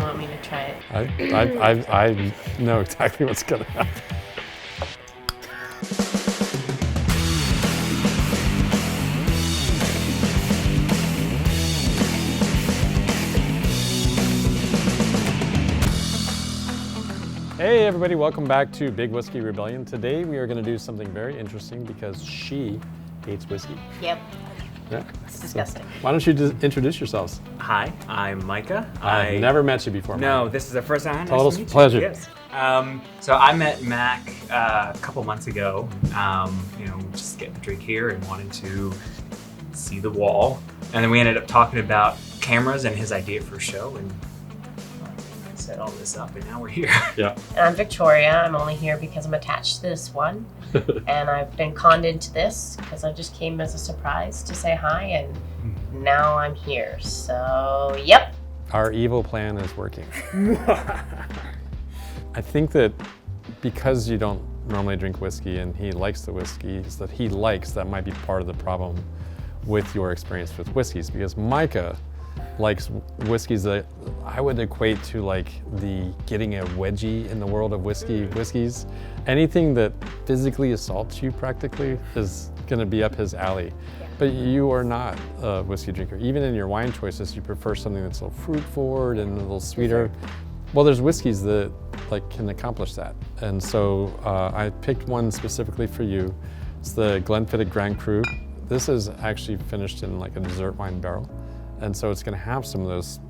want me to try it? I know exactly what's gonna happen. Hey everybody, welcome back to Big Whiskey Rebellion. Today we are going to do something very interesting because she hates whiskey. Yep. Yeah. It's disgusting. So, why don't you just introduce yourselves? Hi, I'm Micah. I've never met you before. No, Micah. this is the first time. Total Nice to meet pleasure. You. Yes. So I met Mac a couple months ago. Just getting a drink here and wanted to see the wall, and then we ended up talking about cameras and his idea for a show, and I set all this up, and now we're here. Yeah. And I'm Victoria. I'm only here because I'm attached to this one. And I've been conned into this because I just came as a surprise to say hi, and now I'm here. So, yep. Our evil plan is working. I think that because you don't normally drink whiskey and he likes the whiskeys that he likes, that might be part of the problem with your experience with whiskeys, because Micah likes whiskeys that I would equate to like the getting a wedgie in the world of whiskeys. Anything that physically assaults you practically is gonna be up his alley. Yeah. But you are not a whiskey drinker. Even in your wine choices, you prefer something that's a little fruit forward and a little sweeter. Well, there's whiskeys that like can accomplish that. And so I picked one specifically for you. It's the Glenfiddich Grand Cru. This is actually finished in like a dessert wine barrel. And so it's gonna have some of those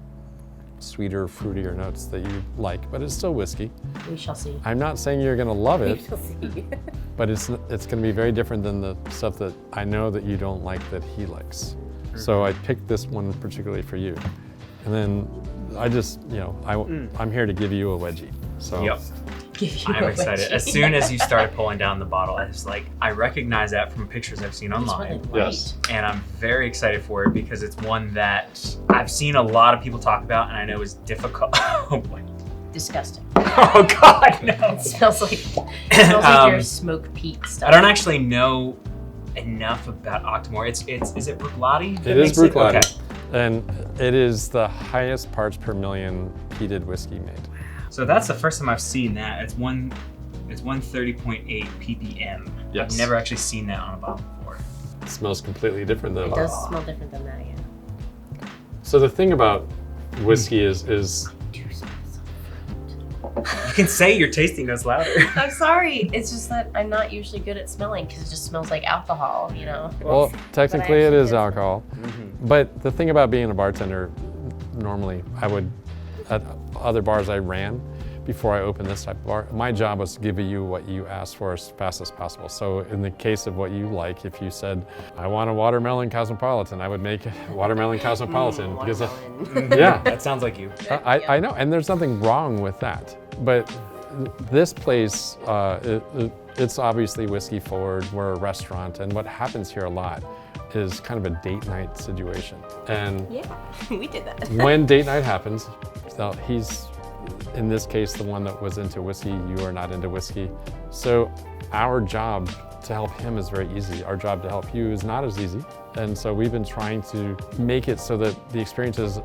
sweeter, fruitier notes that you like, but it's still whiskey. We shall see. I'm not saying you're gonna love it, We shall see. but it's gonna be very different than the stuff that I know that you don't like that he likes. So I picked this one particularly for you. And then I just, I'm here to give you a wedgie. So. Yep. Give you I'm a excited. wedgie. As soon as you started pulling down the bottle, I was like, I recognize that from pictures I've seen It's online. really light. Yes. And I'm very excited for it because it's one that I've seen a lot of people talk about, and I know is difficult. Oh boy. Disgusting. Oh God, no. It smells like your smoke peat stuff. I don't actually know enough about Octomore. Is it Bruichladdich? that It is makes Bruichladdich. Okay. And it is the highest parts per million peated whiskey made. So that's the first time I've seen that. It's 130.8 ppm. Yes. I've never actually seen that on a bottle before. It smells completely different though. It does smell different than that, yeah. So the thing about whiskey is Do smell some fruit. You can say your tasting notes louder. I'm sorry. It's just that I'm not usually good at smelling because it just smells like alcohol, you know? well, technically it actually is did. alcohol. But the thing about being a bartender, normally at other bars I ran before I opened this type of bar, my job was to give you what you asked for as fast as possible. So in the case of what you like, if you said, I want a watermelon cosmopolitan, I would make a watermelon cosmopolitan. Because yeah, That sounds like you. I know, and there's nothing wrong with that. But this place, it's obviously whiskey forward. We're a restaurant, and what happens here a lot is kind of a date night situation. And Yeah, we did that. when date night happens, so he's, in this case, the one that was into whiskey, you are not into whiskey. So our job to help him is very easy. Our job to help you is not as easy. And so we've been trying to make it so that the experience is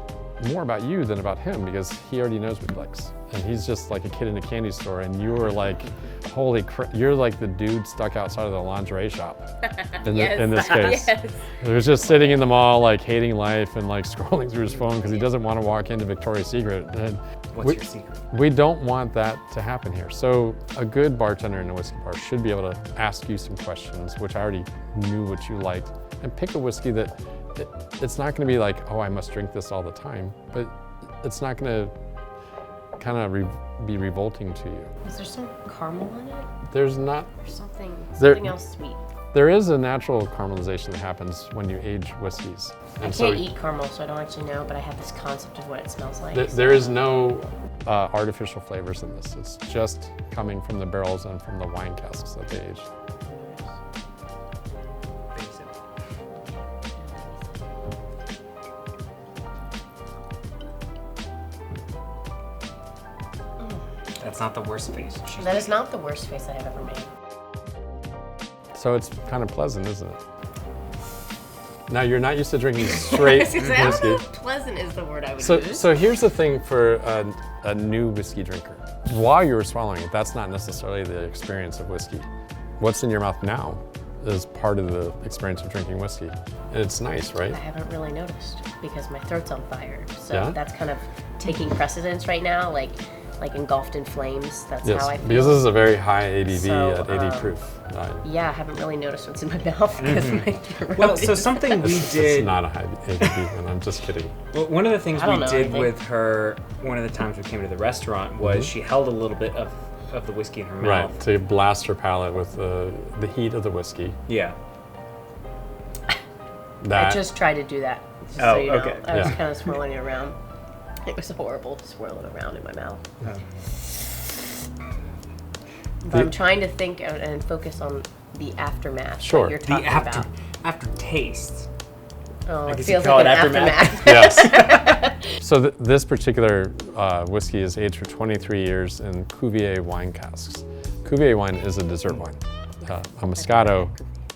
more about you than about him, because he already knows what he likes. And he's just like a kid in a candy store, and you are like, holy crap, you're like the dude stuck outside of the lingerie shop in this case. Yes. He was just sitting in the mall, like hating life and like scrolling through his phone because he doesn't want to walk into Victoria's Secret. And What's your secret? we don't want that to happen here. So a good bartender in a whiskey bar should be able to ask you some questions, which I already knew what you liked, and pick a whiskey that it's not going to be like, oh, I must drink this all the time, but it's not going to kind of be revolting to you. Is there some caramel in it? There's not. Or something There- else sweet? There is a natural caramelization that happens when you age whiskeys. I And can't eat caramel, so I don't actually know, but I have this concept of what it smells like. There is no artificial flavors in this. It's just coming from the barrels and from the wine casks that they age. That's not the worst face. That is not the worst face I have ever made. So it's kind of pleasant, isn't it? Now you're not used to drinking straight I don't know whiskey. if pleasant is the word I would use. So here's the thing for a new whiskey drinker. While you were swallowing it, that's not necessarily the experience of whiskey. What's in your mouth now is part of the experience of drinking whiskey. And it's nice, right? I haven't really noticed because my throat's on fire. So Yeah? that's kind of taking precedence right now, like engulfed in flames. That's how I feel. Because this is a very high ABV So, at 80 proof. Yeah, I haven't really noticed what's in my mouth because my throat Well, so is- something we It's did. not a high ABV, and I'm just kidding. Well, one of the things I don't we know did anything. with her, one of the times we came to the restaurant, was she held a little bit of the whiskey in her mouth. Right, to blast her palate with the heat of the whiskey. Yeah. I just tried to do that. Just so Oh, you know. okay. I was Yeah. kind of swirling it around. It was horrible to swirl it around in my mouth. But I'm trying to think and focus on the aftermath. Sure. That you're The talking about. aftertaste. Oh, I it guess feels you call like it an aftermath. aftermath. Yes. So this particular whiskey is aged for 23 years in Cuvier wine casks. Cuvier wine is a dessert wine. A Moscato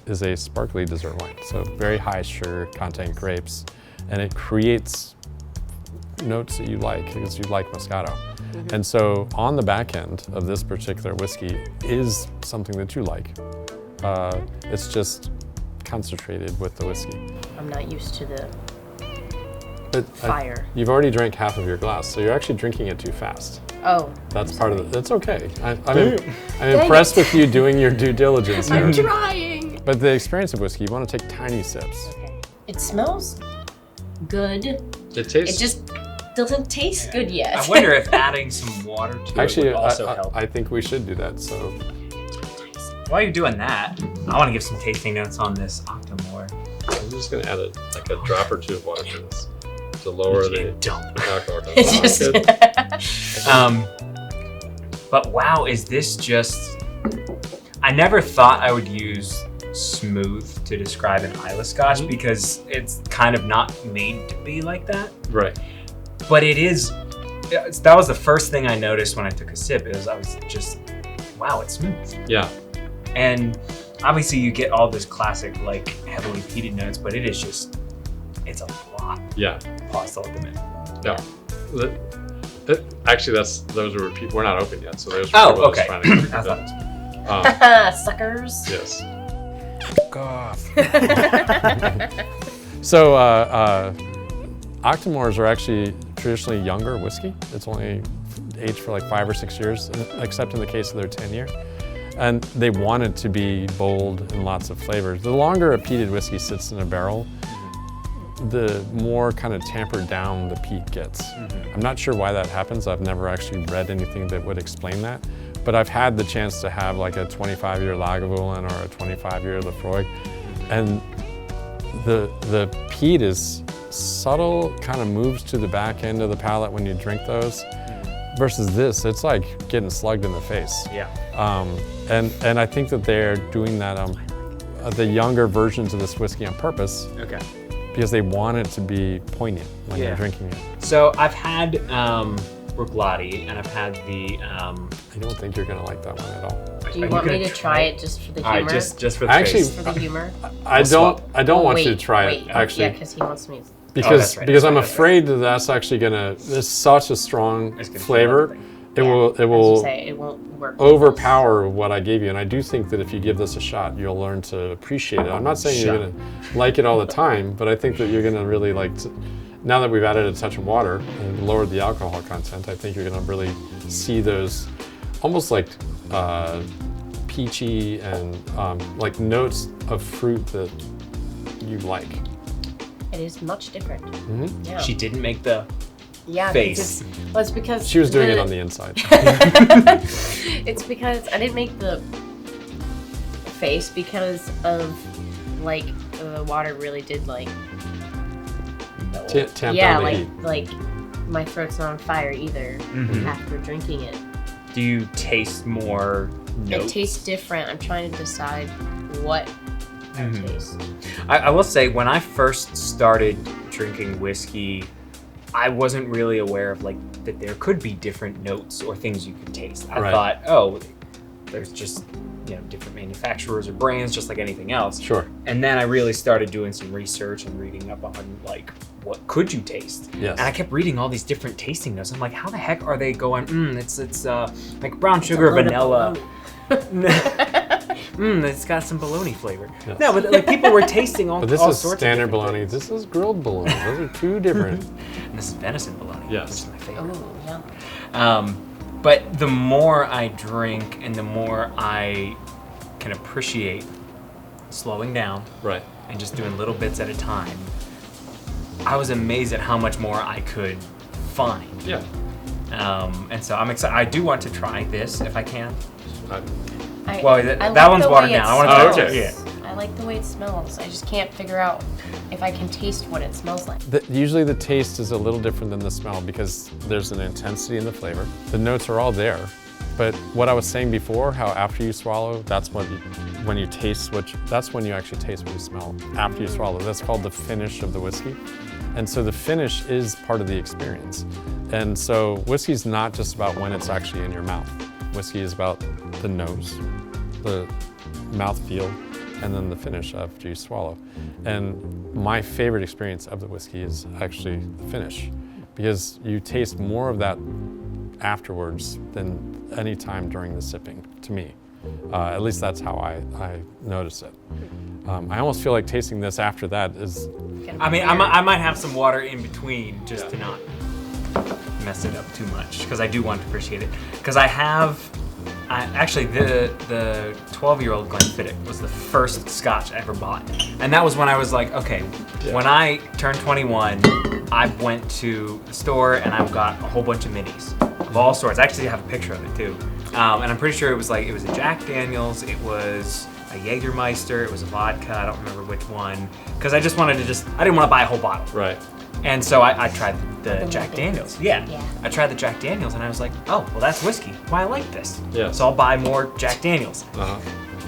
is a sparkly dessert wine, so very high sugar content grapes, and it creates notes that you like because you like Moscato. And so on the back end of this particular whiskey is something that you like. It's just concentrated with the whiskey. I'm not used to the But fire. you've already drank half of your glass, so you're actually drinking it too fast. Oh, That's I'm part sorry. of it. That's okay. I'm Dang impressed it. with you doing your due diligence here. I'm trying. But the experience of whiskey, you want to take tiny sips. Okay. It smells good. It tastes. It just doesn't taste good yet. I wonder if adding some water to Actually, it would also help. I think we should do that. So While you're doing that, I want to give some tasting notes on this Octomore. I'm just going to add a drop or two of water to this to lower Don't. alcohol It's just But wow, is this just... I never thought I would use smooth to describe an Islay Scotch because it's kind of not made to be like that. Right. But it is... That was the first thing I noticed when I took a sip. I was just, wow, it's smooth. Yeah. And obviously you get all this classic, like, heavily peated notes, but it is just... It's a lot. Yeah. Pause at the minute. Yeah. Actually, those were people. We're not open yet, so those. Oh, people okay. just trying to I thought suckers. Yes. So, Octomores are actually traditionally younger whiskey. It's only aged for like 5 or 6 years, except in the case of their 10-year. And they want it to be bold and lots of flavors. The longer a peated whiskey sits in a barrel, the more kind of tampered down the peat gets. I'm not sure why that happens. I've never actually read anything that would explain that. But I've had the chance to have like a 25-year Lagavulin or a 25-year Lafroig, and the peat is subtle, kind of moves to the back end of the palate when you drink those. Versus this, it's like getting slugged in the face. Yeah. And I think that they're doing that the younger versions of this whiskey on purpose. Okay. Because they want it to be poignant when you're drinking it. So I've had Bruichladdich, and I've had the. I don't think you're gonna like that one at all. Do you want me to try it just for the humor? All right, just for the Actually, taste. For the humor? I don't want you to try wait. it actually. Yeah, because he wants me. Because that's right, because that's I'm right, that's afraid that that's actually gonna. There's such a strong It's gonna kill flavor. everything. It will As you will say, it won't work. overpower what I gave you, and I do think that if you give this a shot, you'll learn to appreciate it. I'm not saying you're gonna like it all the time, but I think that you're gonna really like. Now that we've added a touch of water and lowered the alcohol content, I think you're gonna really see those almost like peachy and like notes of fruit that you like. It is much different. Yeah. She didn't make the face. It's because She was doing it on the inside. It's because I didn't make the face because of like the water really did like Tamp down the heat. like my throat's not on fire either after drinking it. Do you taste more notes? It tastes different. I'm trying to decide what I taste. I will say, when I first started drinking whiskey, I wasn't really aware of like that there could be different notes or things you could taste. I Right. thought, oh, there's just different manufacturers or brands, just like anything else. Sure. And then I really started doing some research and reading up on like what could you taste. Yes. And I kept reading all these different tasting notes. I'm like, how the heck are they going? It's like brown sugar, vanilla. It's got some bologna flavor. Yes. No, but like people were tasting all. But this all is sorts standard of bologna. things. This is grilled bologna. Those are two different. And this is venison bologna. Yes. Which is my favorite. Oh, yeah. But the more I drink and the more I can appreciate slowing down, Right. and just doing little bits at a time, I was amazed at how much more I could find. Yeah. And so I'm excited. I do want to try this if I can. I That like one's the watered way it down. I want to try okay. it. Yeah. I like the way it smells. I just can't figure out if I can taste what it smells like. Usually the taste is a little different than the smell because there's an intensity in the flavor. The notes are all there. But what I was saying before, how after you swallow, that's when you taste that's when you actually taste what you smell after you swallow. That's called the finish of the whiskey. And so the finish is part of the experience. And so whiskey's not just about when it's actually in your mouth. Whiskey is about the nose, the mouthfeel, and then the finish after you swallow. And my favorite experience of the whiskey is actually the finish, because you taste more of that afterwards than any time during the sipping, to me. At least that's how I notice it. I almost feel like tasting this after that is... I mean, I might have some water in between just to not mess it up too much, because I do want to appreciate it. Because actually the 12-year-old Glenfiddich was the first Scotch I ever bought. And that was when I was like, okay, when I turned 21, I went to the store and I got a whole bunch of minis of all sorts. I actually have a picture of it too. And I'm pretty sure it was a Jack Daniels, it was a Jägermeister, it was a vodka, I don't remember which one. Because I just wanted to I didn't want to buy a whole bottle. Right. And so I tried the Jack Daniels. Daniels. Yeah. I tried the Jack Daniels and I was like, oh, well that's whiskey. Why I like this. Yeah. So I'll buy more Jack Daniels. Uh-huh.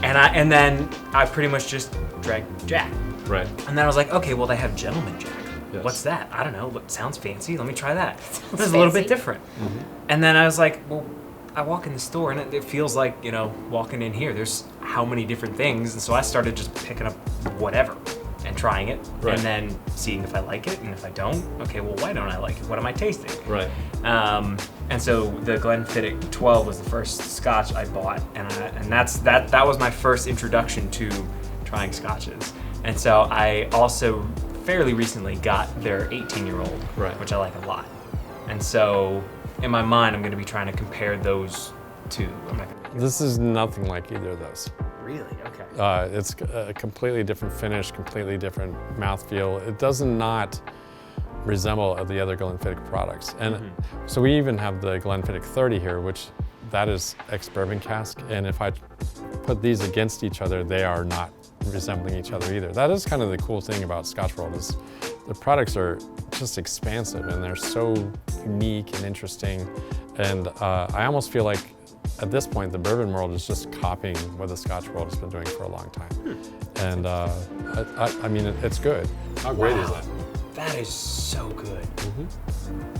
And then I pretty much just drank Jack. Right. And then I was like, okay, well they have Gentleman Jack. Yes. What's that? I don't know. Sounds fancy. Let me try that. This is a fancy. little bit different. Mm-hmm. And then I was like, well, I walk in the store and it feels like, walking in here, there's how many different things. And so I started just picking up whatever and trying it, Right. and then seeing if I like it, and if I don't, okay, well, why don't I like it? What am I tasting? Right. And so the Glenfiddich 12 was the first Scotch I bought, and that was my first introduction to trying Scotches. And so I also fairly recently got their 18-year-old, Right. which I like a lot. And so in my mind, I'm going to be trying to compare those two. I'm not gonna... This is nothing like either of those. Really? Okay. It's a completely different finish, completely different mouthfeel. It does not resemble the other Glenfiddich products. And so we even have the Glenfiddich 30 here, which that is ex-bourbon cask. And if I put these against each other, they are not resembling each other either. That is kind of the cool thing about Scotch World is the products are just expansive and they're so unique and interesting. And I almost feel like at this point, the bourbon world is just copying what the Scotch world has been doing for a long time. And I mean, it's good. How great is that? That is so good.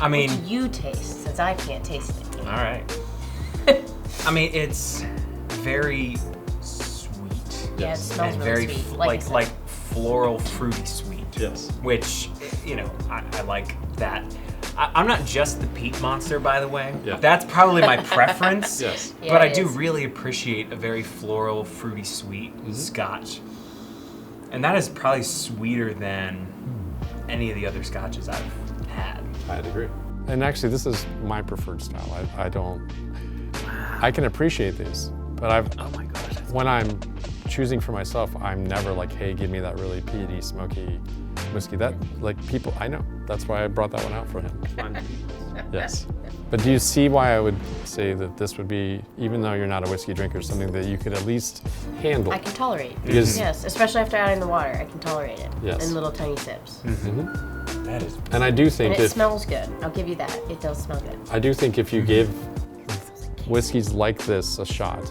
I mean, What do you taste, since I can't taste it? all right. I mean, it's very sweet. Yeah, it smells And really very sweet. like floral, fruity sweet. Yes. Which, I like that. I'm not just the peat monster, by the way. Yeah. That's probably my preference. Yes. Yeah, But I it do is. really appreciate a very floral, fruity, sweet Scotch. And that is probably sweeter than any of the other Scotches I've had. I'd agree. And actually, this is my preferred style. I can appreciate these, but Oh my gosh. when I'm choosing for myself, I'm never like, hey, give me that really peaty, smoky whiskey. That, like, people, I know. That's why I brought that one out for him. Yes. But do you see why I would say that this would be, even though you're not a whiskey drinker, something that you could at least handle? I can tolerate. Because- Yes, especially after adding the water, I can tolerate it. Yes. In little tiny sips. That is. And I do And think it smells good. I'll give you that. It does smell good. I do think if you give whiskeys like this a shot,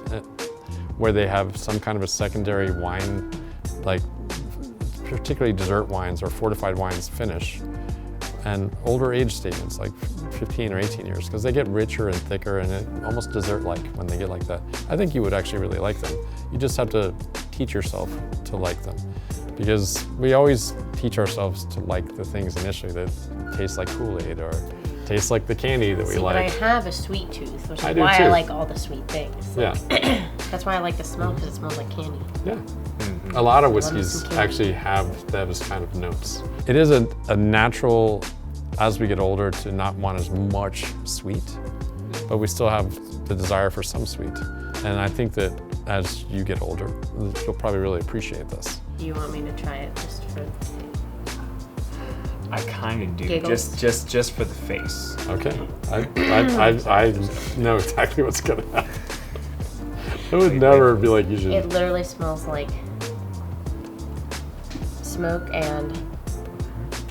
where they have some kind of a secondary wine, like particularly dessert wines or fortified wines finish, and older age statements like 15 or 18 years, because they get richer and thicker and almost dessert-like when they get like that. I think you would actually really like them. You just have to teach yourself to like them, because we always teach ourselves to like the things initially that taste like Kool-Aid or taste like the candy that we like. But I have a sweet tooth, which is I do why too. I like all the sweet things. Yeah. That's why I like the smell, because it smells like candy. Yeah. A lot of Love me whiskeys some candy. actually have those kind of notes. It is a natural, as we get older, to not want as much sweet, but we still have the desire for some sweet. And I think that as you get older, you'll probably really appreciate this. Do you want me to try it just for... I kind of do, Giggles? just for the face. Okay. I know exactly what's gonna happen. I would never be like, you should. It literally smells like smoke and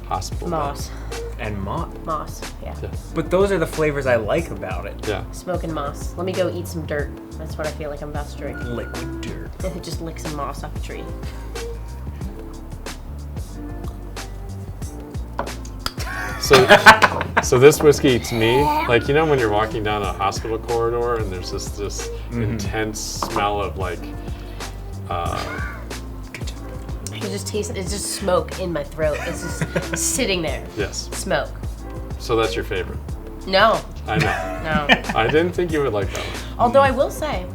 Hospital. moss. And Moss, yeah. Yeah. But those are the flavors I like about it. Yeah. Smoke and moss. Let me go eat some dirt. That's what I feel like I'm about to drink. Liquid dirt. Just lick some moss off a tree. So this whiskey to me, like, you know when you're walking down a hospital corridor and there's this intense smell of like, You just taste it. It's just smoke in my throat. It's just sitting there. yes. Smoke. So that's your favorite. No. I know. No. I didn't think you would like that one. Although I will say,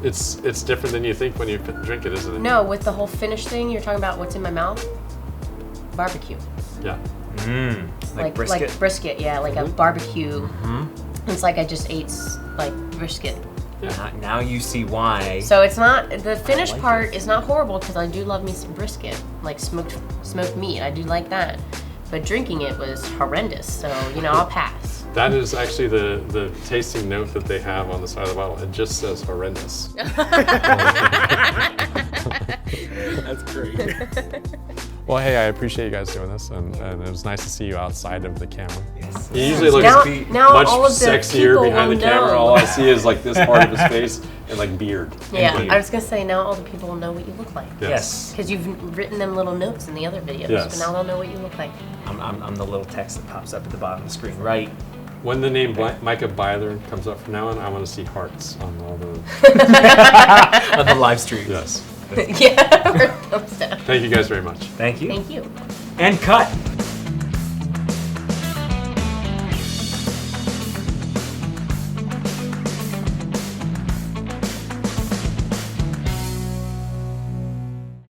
It's different than you think when you drink it, isn't it? no, with the whole finish thing, you're talking about what's in my mouth? Barbecue. Yeah. Like brisket. Like brisket, yeah, like a barbecue. It's like I just ate like brisket. Now you see why. So it's not, the finish like part it. is not horrible, because I do love me some brisket, like smoked meat. I do like that. But drinking it was horrendous, so, you know, I'll pass. That is actually the tasting note that they have on the side of the bottle. It just says horrendous. That's great. Well, hey, I appreciate you guys doing this, and it was nice to see you outside of the camera. Yes. He usually looks Now much all of the sexier people behind the will camera. know. All I see is like this part of his face and like beard. Yeah, beard. I was gonna say, now all the people will know what you look like. Yes. Because you've written them little notes in the other videos, Yes. but now they'll know what you look like. I'm the little text that pops up at the bottom of the screen, right? When the name Micah Byler comes up from now on, I want to see hearts on all the. On the live stream. Yes. Yeah, or thumbs down. Thank you guys very much. Thank you. Thank you. And cut.